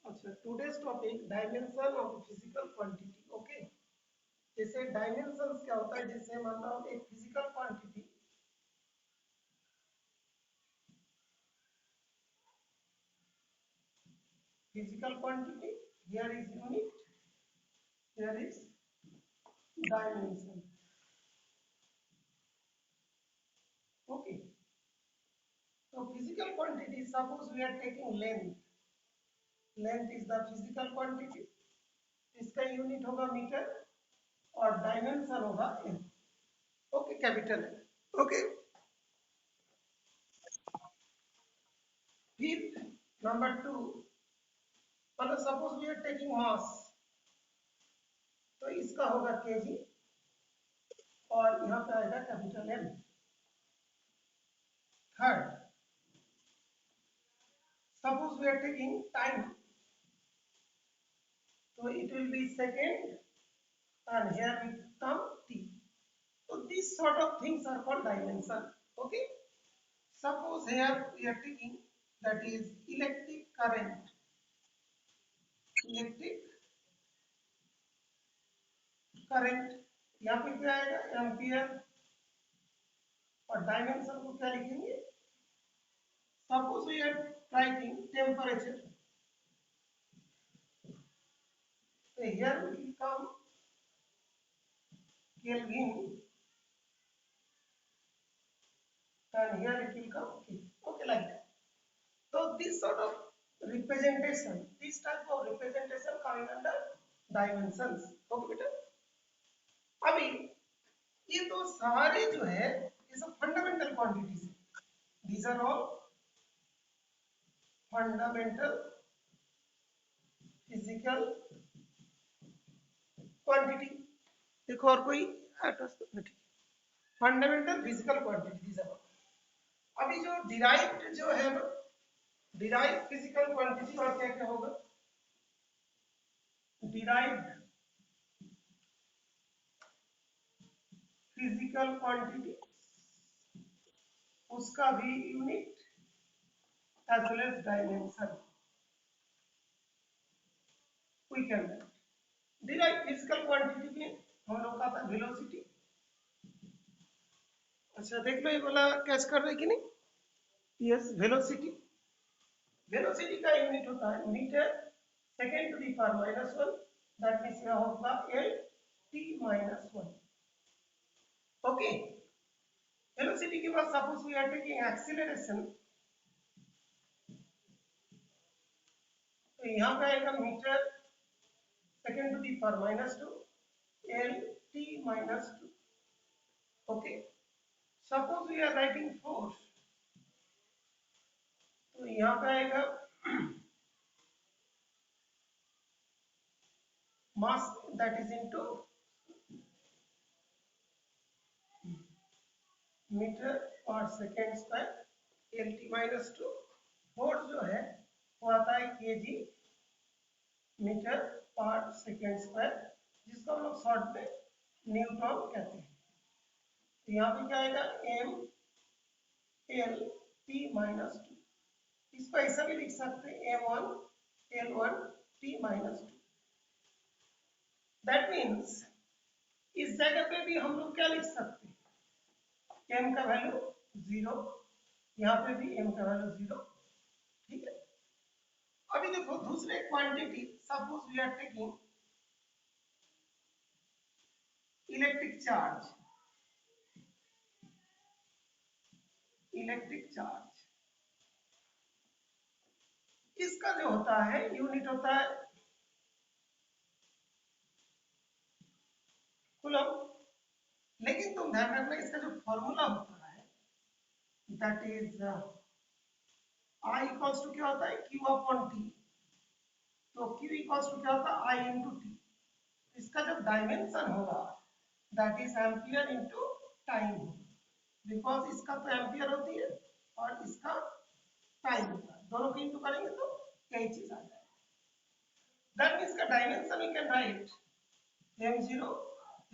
अच्छा, today's topic dimension of physical quantity. Okay, जैसे dimensions क्या होता है, जैसे मान लो एक physical quantity, here is unit, here is dimension. Okay, तो physical quantity, suppose we are taking length, length is the physical quantity, इसका यूनिट होगा मीटर और डायमेंशन होगा M. Okay, capital M. Okay, फिर नंबर टू, मतलब suppose we are taking mass, तो इसका होगा केजी और यहाँ पे आएगा capital M. Third, suppose we are taking time, so it will be second and here will come t. So these sort of things are called dimension. Okay, suppose here we are taking, that is electric current, electric current, यहाँ पे क्या आएगा ampere, और dimension को क्या लिखेंगे, suppose we are writing temperature, so here will come Kelvin and here it will come K. Okay, like that. So this sort of representation, this type of representation coming under dimensions. Okay बेटा, अभी ये तो सारे जो है ये सब fundamental quantities है, these are all fundamental physical quantity. देखो और कोई एटॉस, ठीक, fundamental physical quantity these are. अभी जो डिराइव्ड जो है ना, डिराइव्ड फिजिकल क्वांटिटी और क्या क्या होगा, डिराइव्ड फिजिकल क्वांटिटी, उसका भी unit as well as dimension we can derive. Physical quantity में हम लोग का था वेलोसिटी। अच्छा देख लो, ये बोला कैच कर रहे कि नहीं, यस वेलोसिटी, वेलोसिटी का यूनिट होता है metre second to the power minus one, that means यहाँ होगा L T minus one. Okay, velocity के बाद suppose we are taking acceleration, तो यहाँ पे आएगा metre second to the power minus two L T minus two. Okay, suppose we are writing force, तो यहाँ पे आएगा mass, that is into metre per second square L T minus to. Force जो है वो आता है KG metre per second square, जिसको हम लोग शॉर्ट में न्यूटन कहते हैं। तो यहाँ पे क्या आएगा M L T minus two, इसको ऐसा भी लिख सकते हैं M one L one T minus two. That means इस जगह पे भी हम लोग क्या लिख सकते हैं, एम का वैल्यू जीरो, यहाँ पे भी एम का वैल्यू जीरो। ठीक है, अभी देखो दूसरे quantity, suppose we are taking electric charge, electric charge, इसका जो होता है यूनिट होता है कूलम। लेकिन तुम ध्यान रखना, इसका जो फॉर्मूला होता है that is I equals to क्या होता है क्यू अपॉन टी, तो क्यू इक्वल्स टू क्या होता है आई इंटू टी। इसका जो डायमेंशन होगा that is ampere into time, because इसका तो एम्पियर होती है और इसका टाइम होता है, दोनों को इंटू करेंगे तो यही चीज आ जाएगा। दैट मीन्स का dimension we can write M zero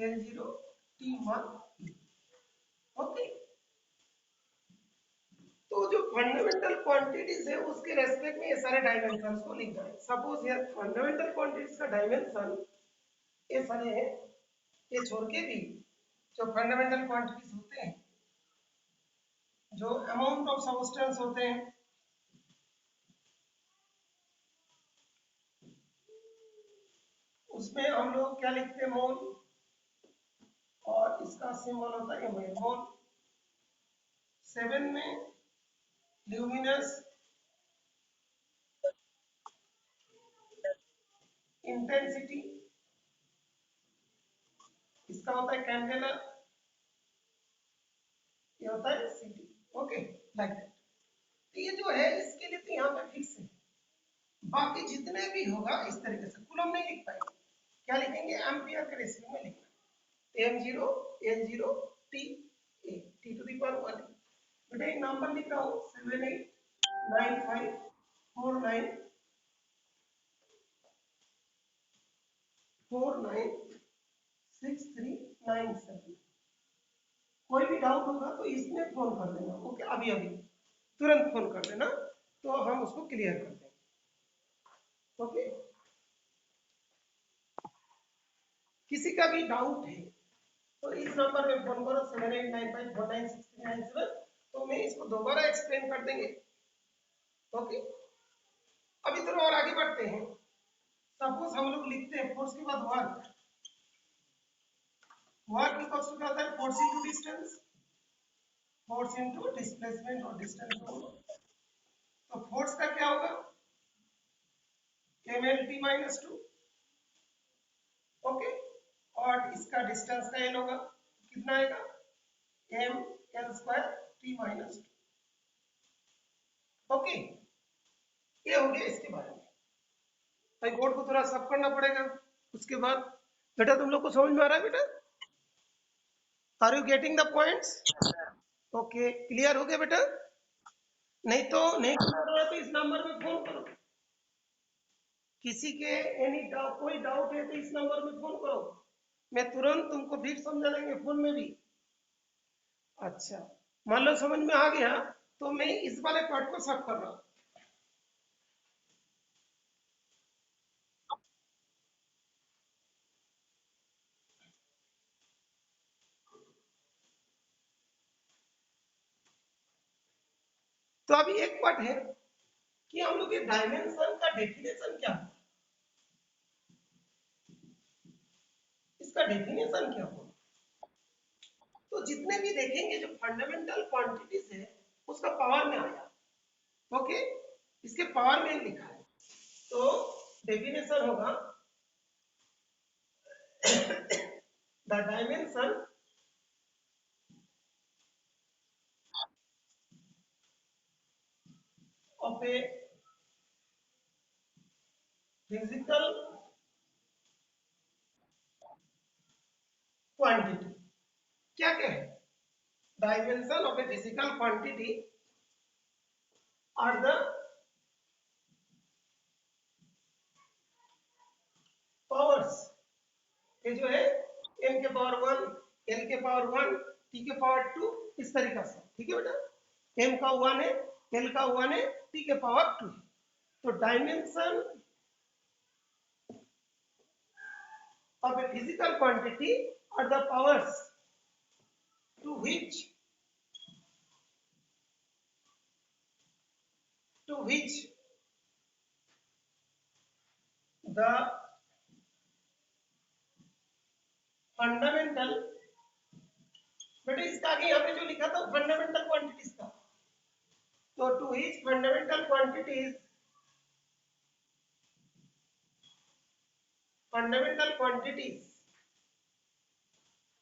L zero T one. Okay, तो जो फंडामेंटल क्वांटिटीज है उसके रेस्पेक्ट में ये सारे डायमेंशंस को लिखना है। सपोज यार फंडामेंटल क्वांटिटीज का डायमेंशन ये सारे हैं, ये छोड़ के भी जो फंडामेंटल क्वांटिटीज होते हैं, जो अमाउंट ऑफ सब्सटेंस होते हैं, उसमें हम लोग क्या लिखते हैं, मोल, और इसका सिंबल होता है मोल। 7 में ल्यूमिनस इंटेंसिटी, इसका होता है कैंडेला, ये होता है सिटी। Okay, like that. तो ये जो है इसके लिए तो यहाँ पे फिक्स है, बाकी जितने भी होगा इस तरीके से कूलम नहीं लिख पाएंगे, क्या लिखेंगे, एम्पियर के रेशियो में लिखना, m0 l0 t a t to the power 1। बेटा एक नंबर लिख रहा हूँ 7895496397। कोई भी डाउट होगा तो इसमें फोन कर देना। ओके, अभी अभी तुरंत फोन कर देना तो हम उसको क्लियर कर देंगे। ओके, किसी का भी डाउट है तो इस नंबर में फोन करो 7895496397, तो मैं इसको दोबारा एक्सप्लेन कर देंगे। ओके, अभी थोड़ा और आगे बढ़ते हैं। सपोज हम लोग लिखते हैं फोर्स के बाद वर्क। वर्क इक्वल्स टू क्या होता है, force into distance, force into displacement और डिस्टेंस दोनों। तो फोर्स का क्या होगा, mlt-2। ओके, और इसका डिस्टेंस का एल होगा, कितना आएगा, ml2t-2। ओके, ये हो गया इसके बारे में। भाई कोड को थोड़ा सब करना पड़ेगा। उसके बाद बेटा तुम लोग को समझ में आ रहा है बेटा, are you getting the points? Okay, clear हो गया बेटा? नहीं तो नहीं क्लियर हो रहा तो इस नंबर में फोन करो, किसी के एनी डाउट, कोई डाउट है तो इस नंबर में फोन करो, मैं तुरंत तुमको फिर समझा देंगे फोन में भी। अच्छा, मान लो समझ में आ गया तो मैं इस वाले पार्ट को सब कर रहा हूं। तो अभी एक पार्ट है कि हम लोग ये डायमेंशन का डेफिनेशन क्या है, इसका डेफिनेशन क्या हो। तो जितने भी देखेंगे जो फंडामेंटल क्वांटिटीज है उसका पावर में आया। ओके, इसके पावर में लिखा है, तो डेफिनेशन होगा the dimension of a physical quantity. क्या क्या है, dimension of a physical quantity are the powers. ये जो है m के पावर 1, l के पावर 1, t के पावर 2, इस तरीका से। ठीक है बेटा, m का 1 है, l का 1 है, t के पावर 2 है। तो dimension of a physical quantity are the powers to which the fundamental, बेटा इसका आगे यहाँ पे जो लिखा था फंडामेंटल क्वांटिटीज का, तो to which fundamental quantities,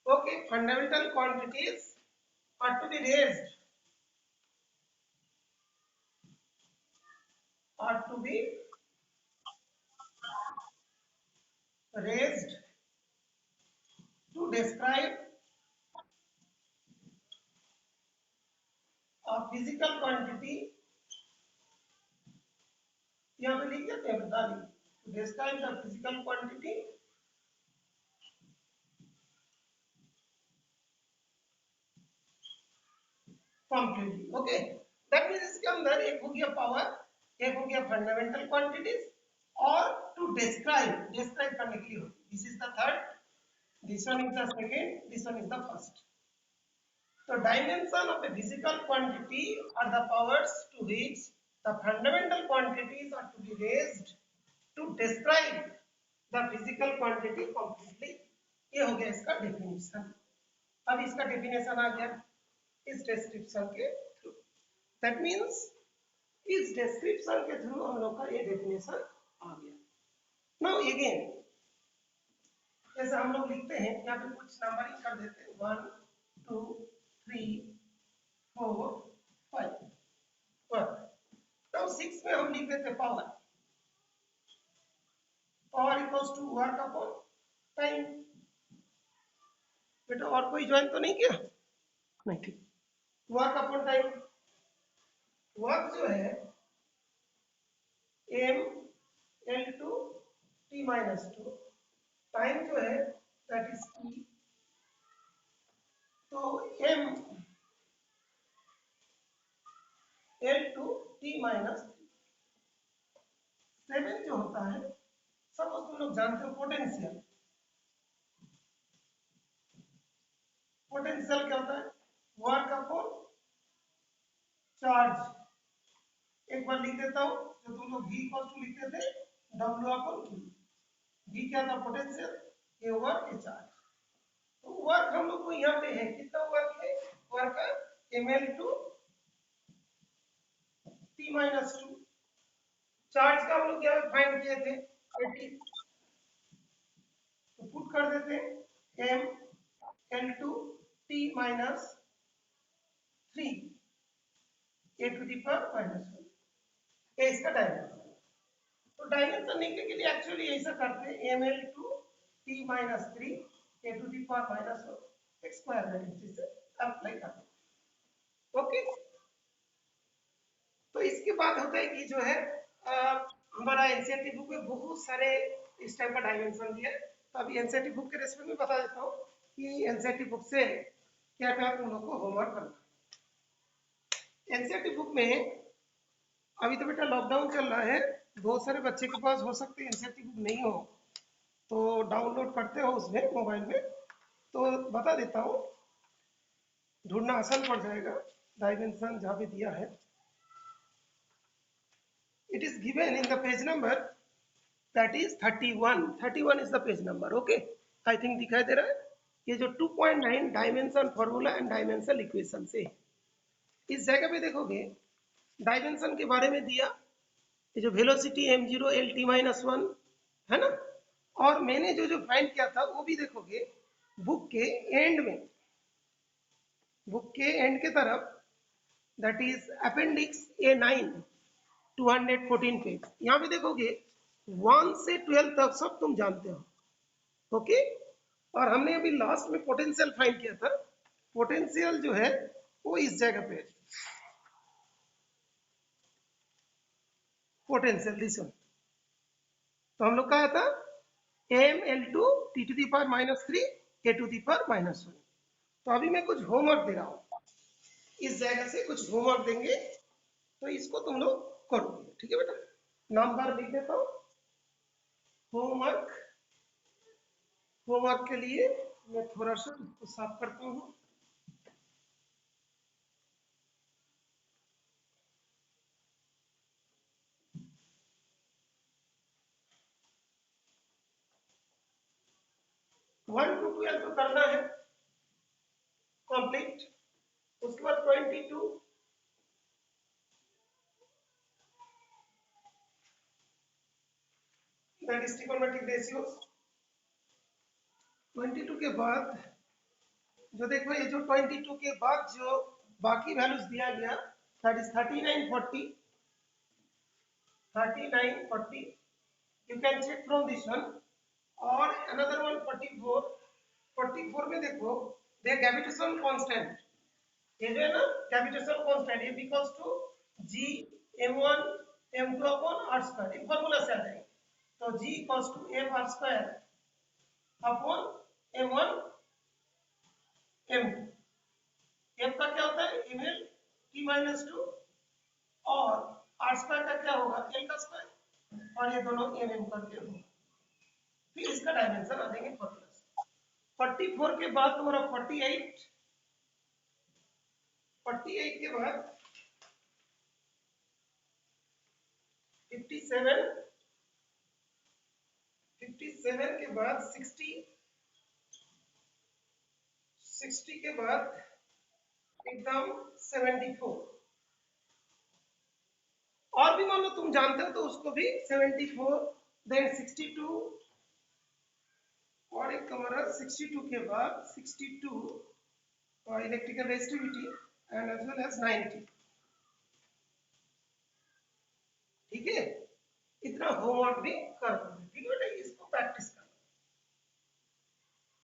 okay, fundamental quantities are to be raised to describe a physical quantity, यहाँ पे लिख देते हैं, बता दी, to describe the physical quantity completely. Okay, that इसके अंदर एक हो गया पावर, एक हो गया फंडामेंटल क्वांटिटीज, और टू डिस्क्राइब करने के लिए होती। This is the third, this one is the second, this one is the first. So dimension of a physical quantity are the powers to which the fundamental quantities are to be raised to describe the physical quantity completely. ये हो गया इसका definition. अब इसका definition आ गया इस description के through. That means इस डिस्क्रिप्शन के थ्रू हम लोग का ये डेफिनेशन आ गया. नाउ अगेन जैसे हम लोग लिखते हैं यहाँ पे कुछ नंबरिंग कर देते हैं 1 2 3 4 5 1. तो 6 में हम लिख देते power. Power equals to work upon time. बेटा और कोई ज्वाइन तो नहीं किया? नहीं, ठीक. Work upon time. वर्क जो है m l2 t minus 2, time जो है दैट इज t. तो m l2 t minus 7 जो होता है सब तुम लोग जानते हो पोटेंशियल. पोटेंशियल क्या होता है? Work upon charge. एक बार लिख देता हूं जो तुम लोग v इक्वल टू लिखते थे w अपॉन q. v क्या था? पोटेंशियल. ये वर्क है चार्ज. तो वर्क हम लोग को यहाँ पे है कितना वर्क है? Work ml2 t minus 2. Charge का हम लोग यहाँ फाइंड किए थे 80. तो पुट कर देते हैं m l2 t minus 3 a to the power minus 1. ये इसका डायमेंशन. तो डायमेंशन निकलने के लिए एक्चुअली ऐसा करते हैं ml2 t minus 3 a to the power minus 1 square bracket से अप्लाई करते हैं. ओके. तो इसके बाद होता है कि जो है हमारा एनसीईआरटी बुक में बहुत सारे इस टाइप का डायमेंशन दिया है. तो अभी एनसीईआरटी बुक के रेस्पेक्ट में बता देता हूँ कि एनसीईआरटी बुक से क्या क्या तुम लोग को होमवर्क करना है. एनसीईआरटी बुक में अभी तो बेटा लॉकडाउन चल रहा है, बहुत सारे बच्चे के पास हो सकते हैं एनसीईआरटी बुक नहीं हो, तो डाउनलोड करते हो उसमें मोबाइल में. तो बता देता हूँ, ढूंढना आसान पड़ जाएगा. डायमेंशन जहाँ पे दिया है it is given in the page number that is 31. 31 is the page number. okay, I think दिखाई दे रहा है. ये जो 2.9 dimension formula and dimension equation से, इस जगह पे देखोगे डायमेंशन के बारे में दिया. ये जो velocity m0 l t minus 1 है ना, और मैंने जो फाइंड किया था वो भी देखोगे बुक के एंड में, बुक के एंड के तरफ, that is appendix A9 214 page. यहाँ पे देखोगे 1 से 12 तक सब तुम जानते हो. ओके. और हमने अभी लास्ट में पोटेंशियल फाइंड किया था. पोटेंशियल जो है वो इस जगह पे, पोटेंशियल दिस वन. तो हम लोग कहा था ml2 t to the power minus 3 a to the power minus 1. तो अभी मैं कुछ होमवर्क दे रहा हूँ, इस जगह से कुछ होमवर्क देंगे, तो इसको तुम लोग करोगे. ठीक है बेटा. नंबर लिख देता हूँ. होमवर्क, होमवर्क के लिए मैं थोड़ा सा इसको साफ करता हूँ. वन टू 12 तो करना है कंप्लीट. उसके बाद 22 दैट इज ट्रिगोनोमेट्रिक रेशियोज. 22 के बाद जो देखो, ये जो 22 के बाद जो बाकी वैल्यूज दिया गया that is 39 40 39 40. You can check from this one. और अनदर वन 44. 44 में देखो दे ग्रेविटेशनल कांस्टेंट, ये जो है ना ग्रेविटेशनल कांस्टेंट, ये equals to g m1 m2 upon r square. एक फार्मूला से आ जाएगा. तो g equals to m r square upon m1 m2. m का क्या होता है ml t minus 2 और आर स्क्वायर का क्या होगा, एल का स्क्वायर, और ये दोनों एम एम करके होगा। फिर इसका डायमेंशन आ जाएंगे 40। 44 के बाद तुम्हारा 48, 48 के बाद 57, 57 के बाद 60, 60 के बाद एकदम 74, और भी मान लो तुम जानते हो तो उसको भी 74, देन 62, और एक तुम्हारा 62 के बाद 62 electrical resistivity and as well as 90। ठीक है, इतना होमवर्क भी कर दो, ठीक है बेटा, इसको प्रैक्टिस